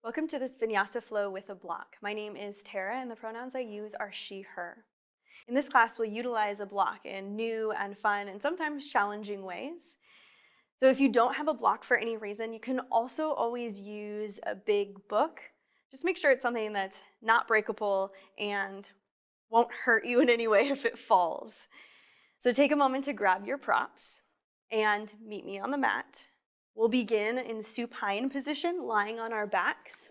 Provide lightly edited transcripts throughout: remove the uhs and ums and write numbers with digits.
Welcome to this vinyasa flow with a block. My name is Tera and the pronouns I use are she, her. In this class, we'll utilize a block in new and fun and sometimes challenging ways. So if you don't have a block for any reason, you can also always use a big book. Just make sure it's something that's not breakable and won't hurt you in any way if it falls. So take a moment to grab your props and meet me on the mat. We'll begin in supine position, lying on our backs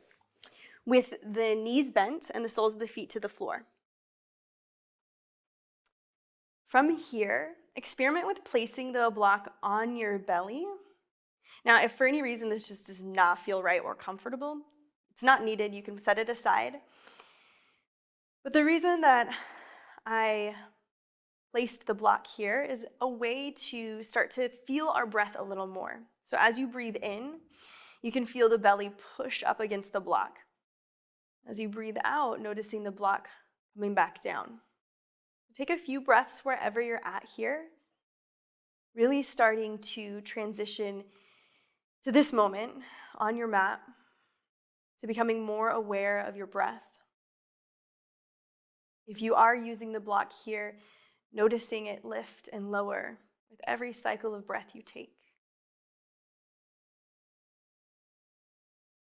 with the knees bent and the soles of the feet to the floor. From here, experiment with placing the block on your belly. Now, if for any reason this just does not feel right or comfortable, it's not needed. You can set it aside. But the reason that I placed the block here is a way to start to feel our breath a little more. So as you breathe in, you can feel the belly push up against the block. As you breathe out, noticing the block coming back down. Take a few breaths wherever you're at here, really starting to transition to this moment on your mat, to becoming more aware of your breath. If you are using the block here, noticing it lift and lower with every cycle of breath you take.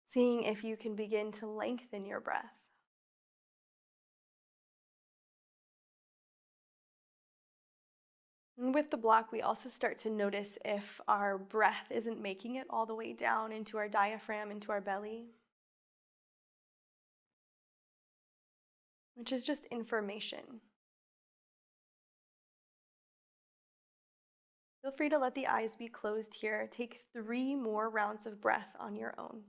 Seeing if you can begin to lengthen your breath. And with the block, we also start to notice if our breath isn't making it all the way down into our diaphragm, into our belly, which is just information. Feel free to let the eyes be closed here. Take 3 more rounds of breath on your own.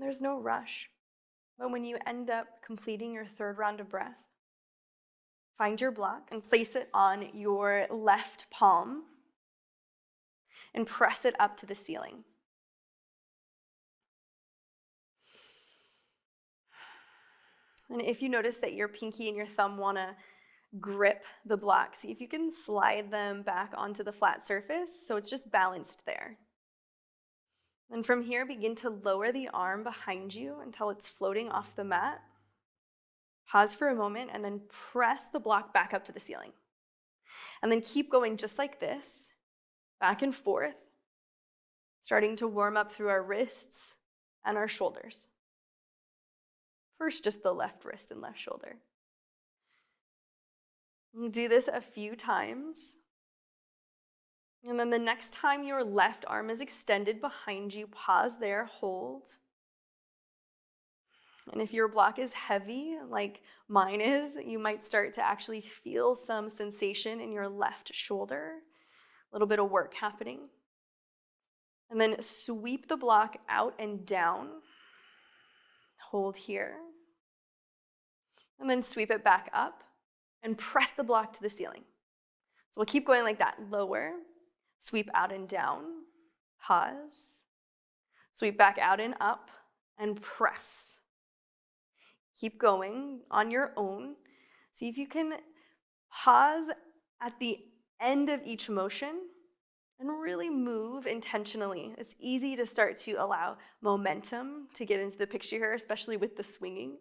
There's no rush, but when you end up completing your 3rd round of breath, find your block and place it on your left palm and press it up to the ceiling. And if you notice that your pinky and your thumb want to grip the block, see if you can slide them back onto the flat surface so it's just balanced there. And from here, begin to lower the arm behind you until it's floating off the mat. Pause for a moment and then press the block back up to the ceiling. And then keep going just like this, back and forth, starting to warm up through our wrists and our shoulders. First, just the left wrist and left shoulder. You do this a few times. And then the next time your left arm is extended behind you, pause there, hold. And if your block is heavy, like mine is, you might start to actually feel some sensation in your left shoulder, a little bit of work happening. And then sweep the block out and down. Hold here. And then sweep it back up and press the block to the ceiling. So we'll keep going like that. Lower, sweep out and down, pause, sweep back out and up, and press. Keep going on your own. See if you can pause at the end of each motion and really move intentionally. It's easy to start to allow momentum to get into the picture here, especially with the swinging.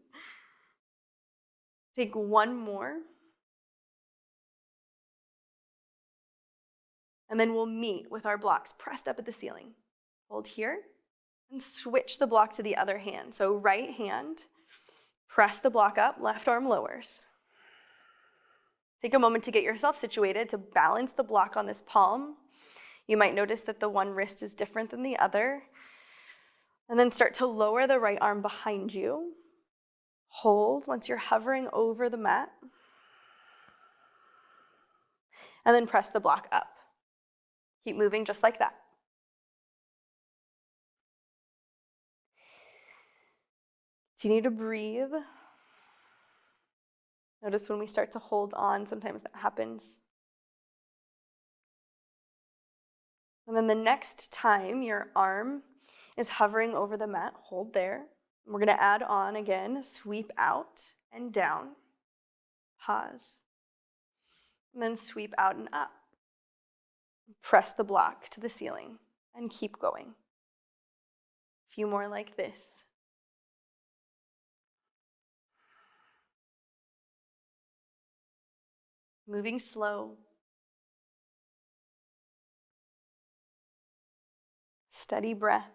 Take 1 more. And then we'll meet with our blocks pressed up at the ceiling. Hold here and switch the block to the other hand. So right hand, press the block up, left arm lowers. Take a moment to get yourself situated to balance the block on this palm. You might notice that the one wrist is different than the other. And then start to lower the right arm behind you. Hold once you're hovering over the mat. And then press the block up. Keep moving just like that. Continue to breathe. Notice when we start to hold on, sometimes that happens. And then the next time your arm is hovering over the mat, hold there. We're going to add on again, sweep out and down, pause, and then sweep out and up. Press the block to the ceiling and keep going. A few more like this. Moving slow. Steady breath.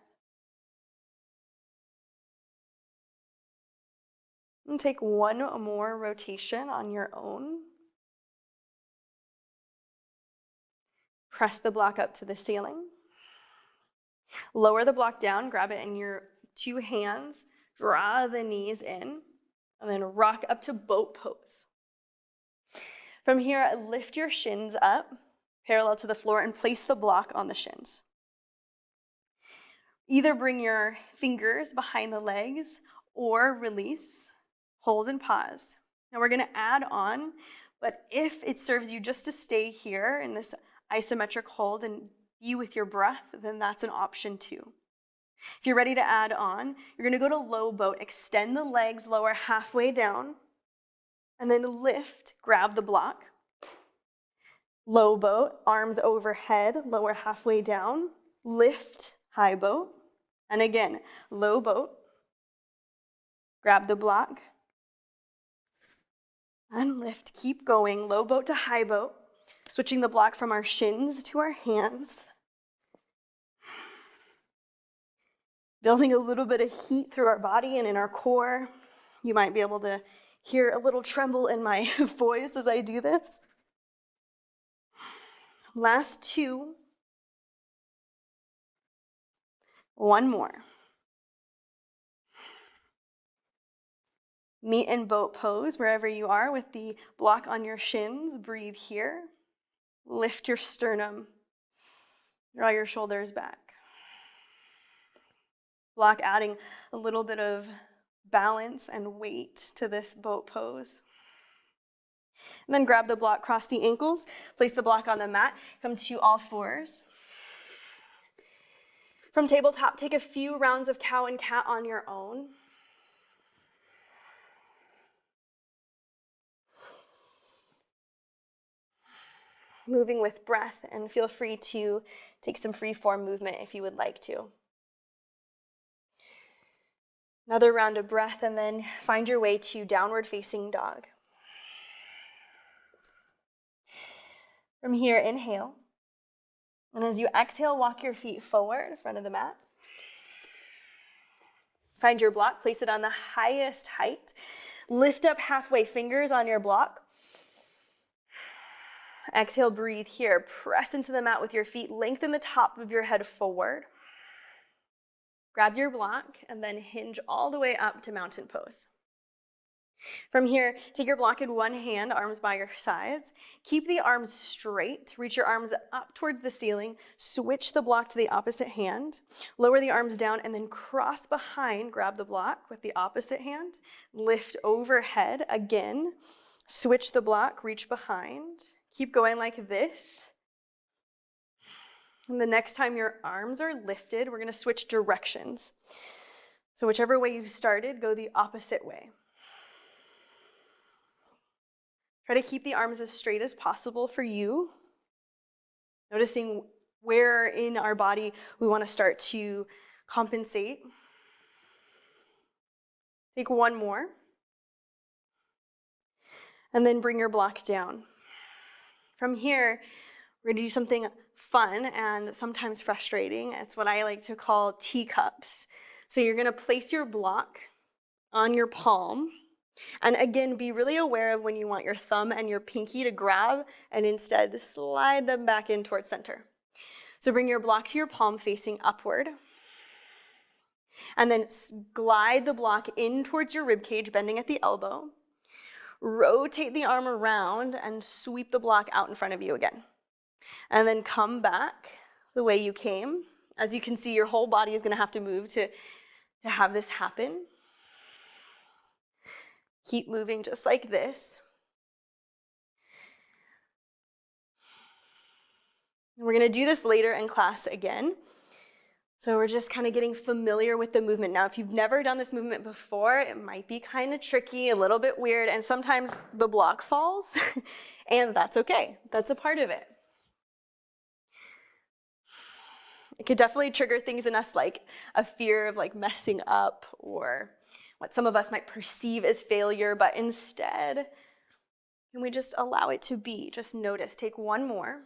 And take one more rotation on your own. Press the block up to the ceiling. Lower the block down, grab it in your two hands, draw the knees in, and then rock up to boat pose. From here, lift your shins up, parallel to the floor, and place the block on the shins. Either bring your fingers behind the legs or release, hold and pause. Now we're going to add on, but if it serves you just to stay here in this isometric hold and be with your breath, then that's an option too. If you're ready to add on, you're going to go to low boat, extend the legs, lower halfway down, and then lift, grab the block. Low boat, arms overhead, lower halfway down, lift, high boat. And again, low boat, grab the block, and lift. Keep going, low boat to high boat, switching the block from our shins to our hands. Building a little bit of heat through our body and in our core. You might be able to hear a little tremble in my voice as I do this. Last two. One more. Meet in boat pose wherever you are with the block on your shins. Breathe here. Lift your sternum. Draw your shoulders back. Block adding a little bit of balance and weight to this boat pose. And then grab the block, cross the ankles, place the block on the mat, come to all fours. From tabletop, take a few rounds of cow and cat on your own. Moving with breath, and feel free to take some free form movement if you would like to. Another round of breath, and then find your way to downward facing dog. From here, inhale. And as you exhale, walk your feet forward in front of the mat. Find your block, place it on the highest height. Lift up halfway, fingers on your block. Exhale, breathe here. Press into the mat with your feet. Lengthen the top of your head forward. Grab your block and then hinge all the way up to mountain pose. From here, take your block in one hand, arms by your sides. Keep the arms straight. Reach your arms up towards the ceiling. Switch the block to the opposite hand. Lower the arms down and then cross behind. Grab the block with the opposite hand. Lift overhead again. Switch the block, reach behind. Keep going like this. And the next time your arms are lifted, we're going to switch directions. So whichever way you started, go the opposite way. Try to keep the arms as straight as possible for you. Noticing where in our body we want to start to compensate. Take one more. And then bring your block down. From here, we're going to do something fun and sometimes frustrating. It's what I like to call teacups. So you're going to place your block on your palm. And again, be really aware of when you want your thumb and your pinky to grab and instead slide them back in towards center. So bring your block to your palm facing upward. And then glide the block in towards your rib cage, bending at the elbow. Rotate the arm around and sweep the block out in front of you again. And then come back the way you came. As you can see, your whole body is going to have to move to have this happen. Keep moving just like this. And we're gonna do this later in class again. So we're just kind of getting familiar with the movement. Now, if you've never done this movement before, it might be kind of tricky, a little bit weird, and sometimes the block falls, and that's okay. That's a part of it. It could definitely trigger things in us like a fear of like messing up or what some of us might perceive as failure, but instead, can we just allow it to be? Just notice, take one more,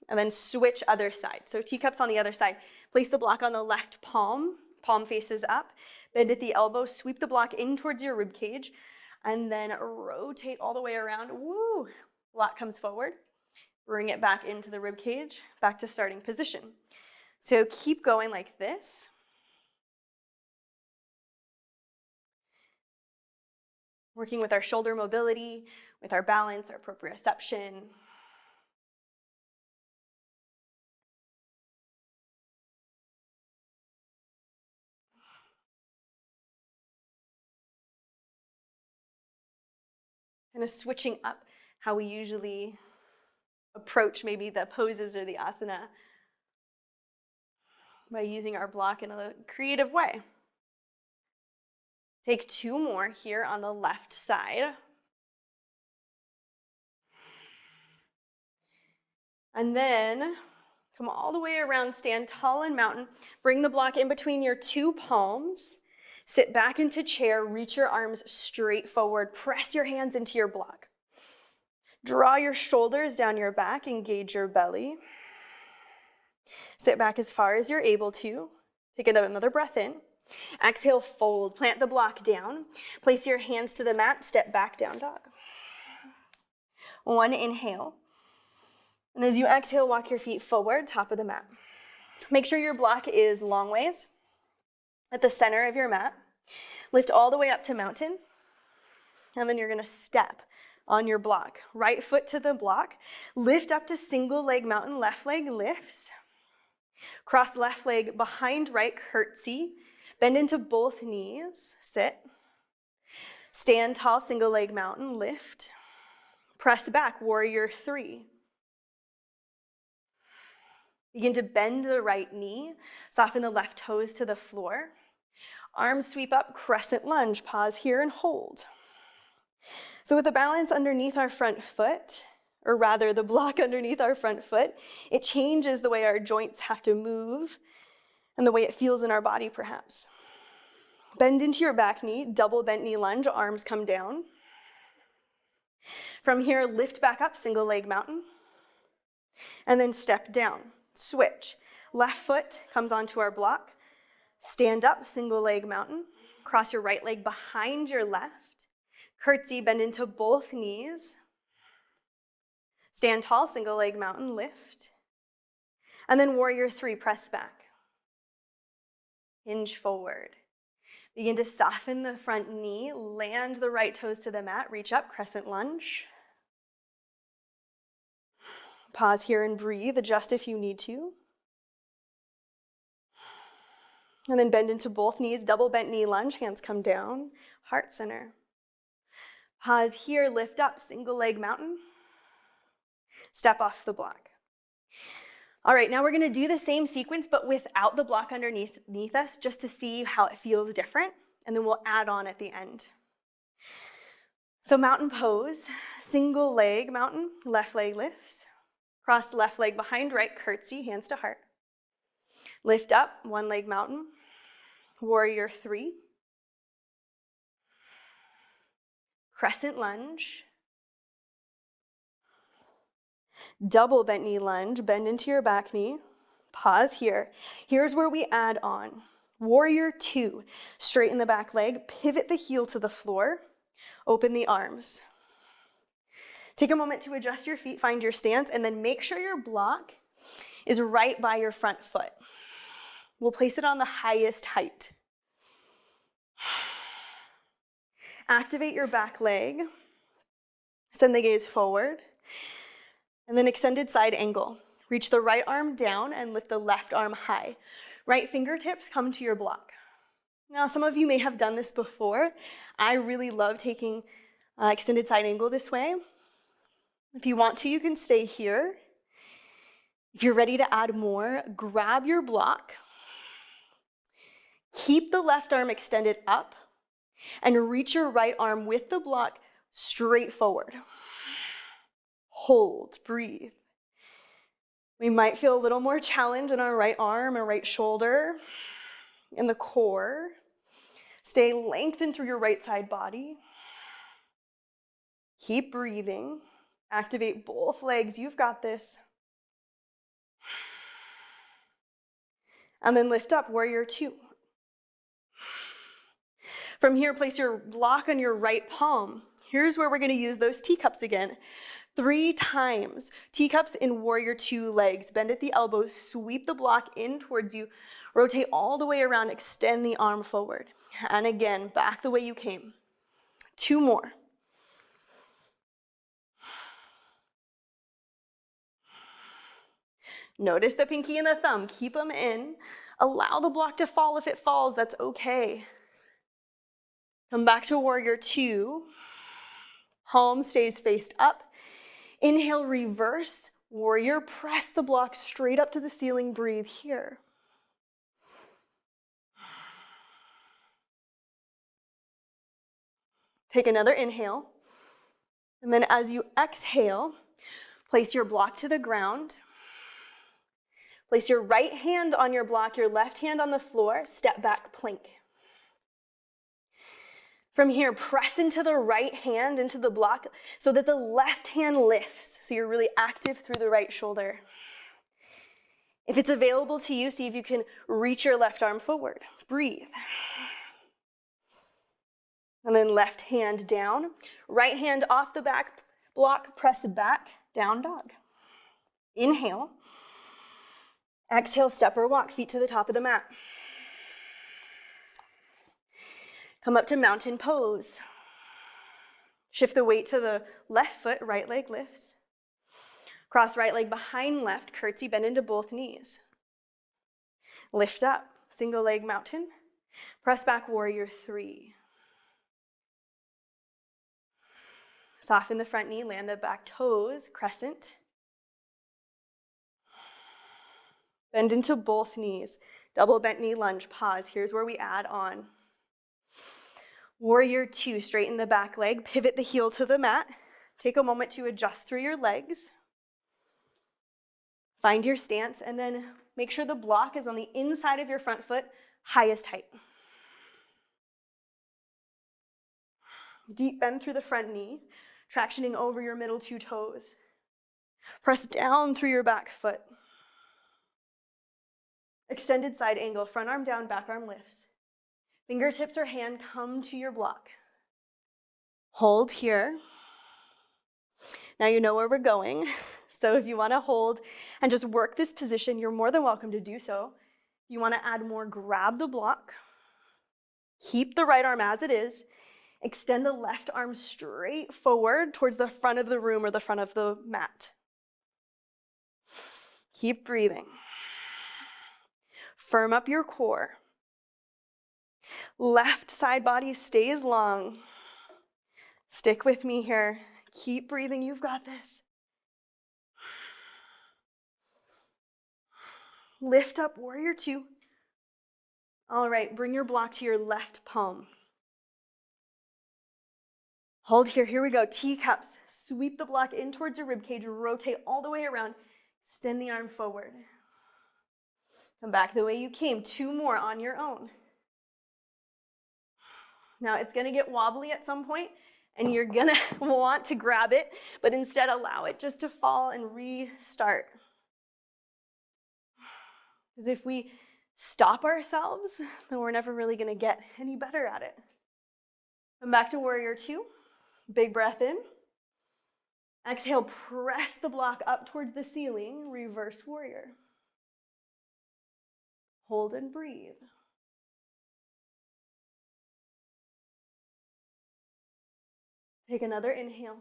and then switch other side. So teacups on the other side. Place the block on the left palm, palm faces up, bend at the elbow, sweep the block in towards your rib cage, and then rotate all the way around. Woo! Block comes forward. Bring it back into the rib cage, back to starting position. So keep going like this. Working with our shoulder mobility, with our balance, our proprioception. Kind of switching up how we usually approach maybe the poses or the asana by using our block in a creative way. Take two more here on the left side. And then come all the way around, stand tall in mountain. Bring the block in between your two palms. Sit back into chair, reach your arms straight forward. Press your hands into your block. Draw your shoulders down your back, engage your belly. Sit back as far as you're able to. Take another breath in. Exhale, fold, plant the block down. Place your hands to the mat, step back, down dog. One inhale. And as you exhale, walk your feet forward, top of the mat. Make sure your block is long ways at the center of your mat. Lift all the way up to mountain. And then you're gonna step on your block. Right foot to the block. Lift up to single leg mountain, left leg lifts. Cross left leg behind right, curtsy. Bend into both knees, sit. Stand tall, single leg mountain, lift. Press back, warrior three. Begin to bend the right knee, soften the left toes to the floor. Arms sweep up, crescent lunge, pause here and hold. So with the balance underneath our front foot, or rather the block underneath our front foot, it changes the way our joints have to move and the way it feels in our body perhaps. Bend into your back knee, double bent knee lunge, arms come down. From here, lift back up, single leg mountain, and then step down. Switch. Left foot comes onto our block. Stand up, single leg mountain. Cross your right leg behind your left. Curtsy, bend into both knees. Stand tall, single leg mountain, lift. And then warrior three, press back. Hinge forward. Begin to soften the front knee, land the right toes to the mat, reach up, crescent lunge. Pause here and breathe, adjust if you need to. And then bend into both knees, double bent knee lunge, hands come down, heart center. Pause here, lift up, single leg mountain. Step off the block. All right, now we're gonna do the same sequence, but without the block underneath us, just to see how it feels different, and then we'll add on at the end. So mountain pose, single leg mountain, left leg lifts. Cross left leg behind right, curtsy, hands to heart. Lift up, one leg mountain, warrior three. Crescent lunge. Double bent knee lunge, bend into your back knee. Pause here. Here's where we add on. Warrior two, straighten the back leg, pivot the heel to the floor, open the arms. Take a moment to adjust your feet, find your stance, and then make sure your block is right by your front foot. We'll place it on the highest height. Activate your back leg. Send the gaze forward. And then extended side angle. Reach the right arm down and lift the left arm high. Right fingertips come to your block. Now, some of you may have done this before. I really love taking extended side angle this way. If you want to, you can stay here. If you're ready to add more, grab your block. Keep the left arm extended up and reach your right arm with the block straight forward. Hold, breathe. We might feel a little more challenge in our right arm and right shoulder, in the core. Stay lengthened through your right side body. Keep breathing. Activate both legs. You've got this. And then lift up, warrior two. From here, place your block on your right palm. Here's where we're going to use those teacups again. 3 times. Teacups in warrior two legs. Bend at the elbows, sweep the block in towards you, rotate all the way around, extend the arm forward. And again, back the way you came. 2 more. Notice the pinky and the thumb. Keep them in. Allow the block to fall if it falls. That's okay. Come back to warrior two. Palm stays faced up. Inhale, reverse. Warrior, press the block straight up to the ceiling. Breathe here. Take another inhale. And then as you exhale, place your block to the ground. Place your right hand on your block, your left hand on the floor. Step back, plank. From here, press into the right hand, into the block, so that the left hand lifts, so you're really active through the right shoulder. If it's available to you, see if you can reach your left arm forward. Breathe. And then left hand down. Right hand off the back block, press back, down dog. Inhale. Exhale, step or walk, feet to the top of the mat. Come up to mountain pose. Shift the weight to the left foot, right leg lifts. Cross right leg behind left, curtsy, bend into both knees. Lift up, single leg mountain. Press back, warrior three. Soften the front knee, land the back toes, crescent. Bend into both knees. Double bent knee lunge, pause. Here's where we add on. Warrior two, straighten the back leg, pivot the heel to the mat. Take a moment to adjust through your legs. Find your stance, and then make sure the block is on the inside of your front foot, highest height. Deep bend through the front knee, tractioning over your middle 2 toes. Press down through your back foot. Extended side angle, front arm down, back arm lifts. Fingertips or hand come to your block. Hold here. Now you know where we're going. So if you want to hold and just work this position, you're more than welcome to do so. If you want to add more, grab the block. Keep the right arm as it is. Extend the left arm straight forward towards the front of the room or the front of the mat. Keep breathing. Firm up your core. Left side body stays long. Stick with me here. Keep breathing. You've got this. Lift up, warrior two. All right, bring your block to your left palm. Hold here. Here we go. Teacups. Sweep the block in towards your ribcage. Rotate all the way around. Extend the arm forward. Come back the way you came. 2 more on your own. Now it's going to get wobbly at some point, and you're going to want to grab it, but instead allow it just to fall and restart. Because if we stop ourselves, then we're never really going to get any better at it. Come back to warrior two. Big breath in. Exhale, press the block up towards the ceiling. Reverse warrior. Hold and breathe. Take another inhale.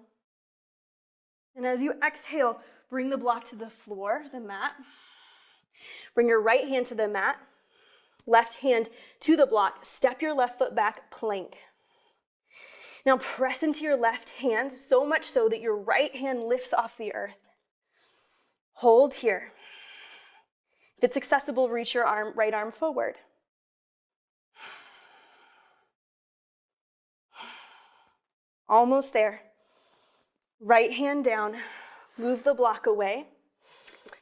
And as you exhale, bring the block to the floor, the mat. Bring your right hand to the mat, left hand to the block. Step your left foot back, plank. Now press into your left hand, so much so that your right hand lifts off the earth. Hold here. If it's accessible, reach your right arm forward. Almost there. Right hand down, move the block away.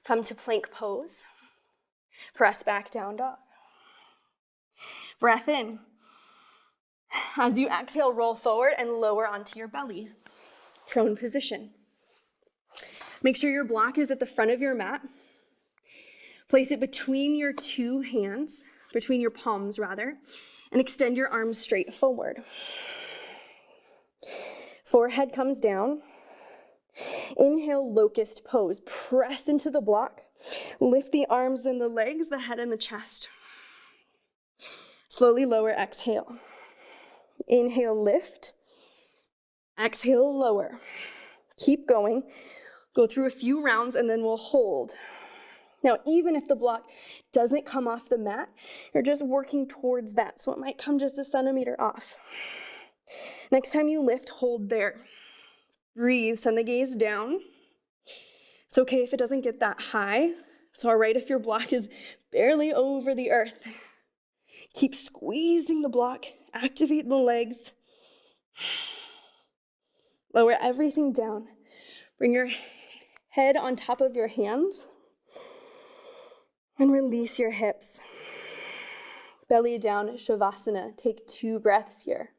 Come to plank pose. Press back down dog. Breath in. As you exhale, roll forward and lower onto your belly. Prone position. Make sure your block is at the front of your mat. Place it between your two hands, between your palms rather, and extend your arms straight forward. Forehead comes down. Inhale, locust pose. Press into the block. Lift the arms and the legs, the head and the chest. Slowly lower, exhale. Inhale, lift. Exhale, lower. Keep going. Go through a few rounds and then we'll hold. Now, even if the block doesn't come off the mat, you're just working towards that, so it might come just a centimeter off. Next time you lift, hold there. Breathe, send the gaze down. It's okay if it doesn't get that high. It's all right if your block is barely over the earth. Keep squeezing the block, activate the legs. Lower everything down. Bring your head on top of your hands and release your hips. Belly down, Shavasana. Take 2 breaths here.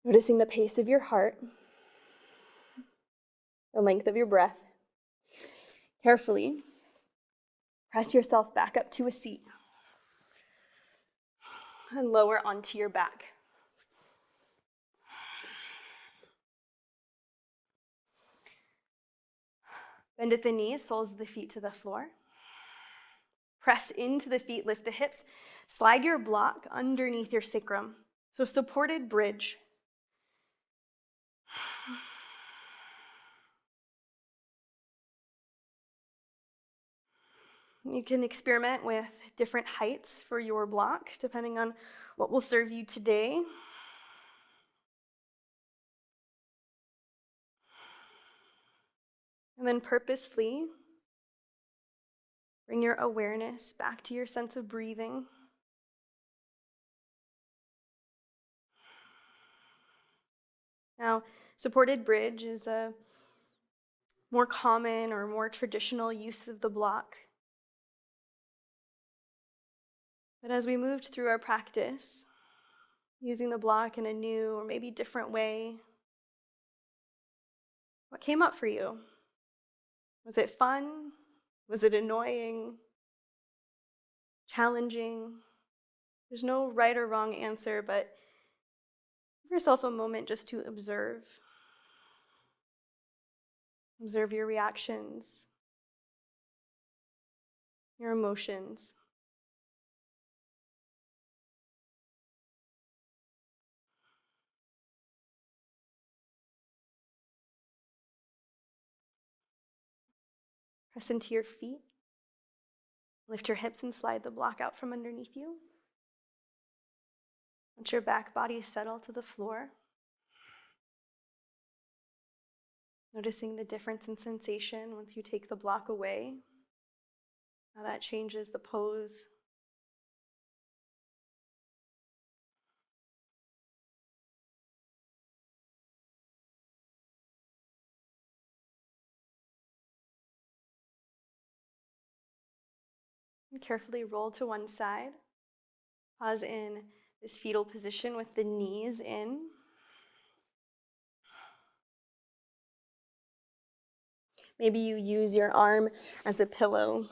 Noticing the pace of your heart, the length of your breath. Carefully, press yourself back up to a seat and lower onto your back. Bend at the knees, soles of the feet to the floor. Press into the feet, lift the hips. Slide your block underneath your sacrum. So supported bridge. You can experiment with different heights for your block, depending on what will serve you today. And then purposefully bring your awareness back to your sense of breathing. Now, supported bridge is a more common or more traditional use of the block. But as we moved through our practice, using the block in a new or maybe different way, what came up for you? Was it fun? Was it annoying? Challenging? There's no right or wrong answer, but give yourself a moment just to observe. Observe your reactions, your emotions. Press into your feet. Lift your hips and slide the block out from underneath you. Let your back body settle to the floor. Noticing the difference in sensation once you take the block away. How that changes the pose. And carefully roll to one side. Pause in this fetal position with the knees in. Maybe you use your arm as a pillow.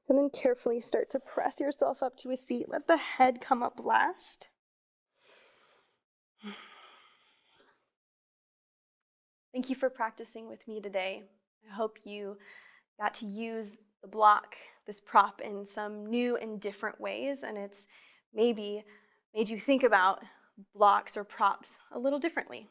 And then carefully start to press yourself up to a seat. Let the head come up last. Thank you for practicing with me today. I hope you got to use the block, this prop, in some new and different ways, and it's maybe made you think about blocks or props a little differently.